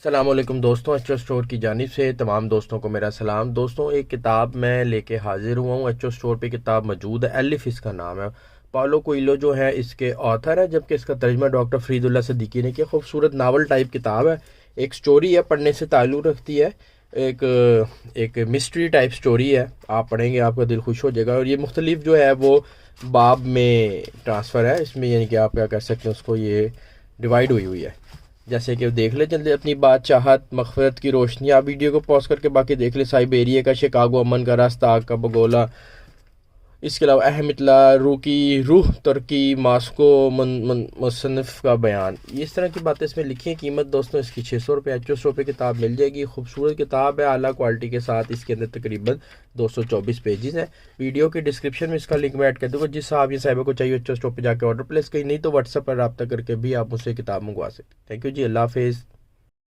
अस्सलामुअलैकुम दोस्तों, H O store की जानिब से तमाम दोस्तों को मेरा सलाम। दोस्तों, एक किताब मैं लेके हाजिर हुआ हूँ। एच ओ स्टोर पे किताब मौजूद है। एलिफ इसका नाम है। पालो कोइलो जो है इसके ऑथर है, जबकि इसका तर्जमा डॉक्टर फरीदुल्लाह सिद्दीकी ने किया। खूबसूरत नावल टाइप किताब है। एक स्टोरी है, पढ़ने से ताल्लुक़ रखती है। एक एक मिस्ट्री टाइप स्टोरी है। आप पढ़ेंगे आपका दिल खुश हो जाएगा। और ये मुख्तलिफ जो है वो बाब में ट्रांसफ़र है इसमें, यानी कि आप क्या कर सकते हैं, उसको ये डिवाइड हुई हुई है। जैसे कि देख ले जल्दी अपनी बात चाहत मगफरत की रोशनी। आप वीडियो को पॉज करके बाकी देख ले। साइबेरिया का शिकागो, अमन का रास्ता, आग का भगोला, इसके अलावा अहमितला, रूकी रूह, तुर्की, मास्को, मुसन्निफ का बयान, ये इस तरह की बातें इसमें लिखी हैं। कीमत दोस्तों इसकी 600 रुपये। 25 रुपये किताब मिल जाएगी। खूबसूरत किताब है, आला क्वालिटी के साथ। इसके अंदर तकरीबन 224 पेजेस हैं। वीडियो के डिस्क्रिप्शन में इसका लिंक मैं ऐड कर दूँगा। जिस साहब या साहिबा को चाहिए स्टोर पर जाकर ऑर्डर प्लेस, कहीं नहीं तो व्हाट्सएप पर रब्ता करके भी आप मुझसे किताब मंगवा सकते। थैंक यू जी, अल्लाह हाफिज़।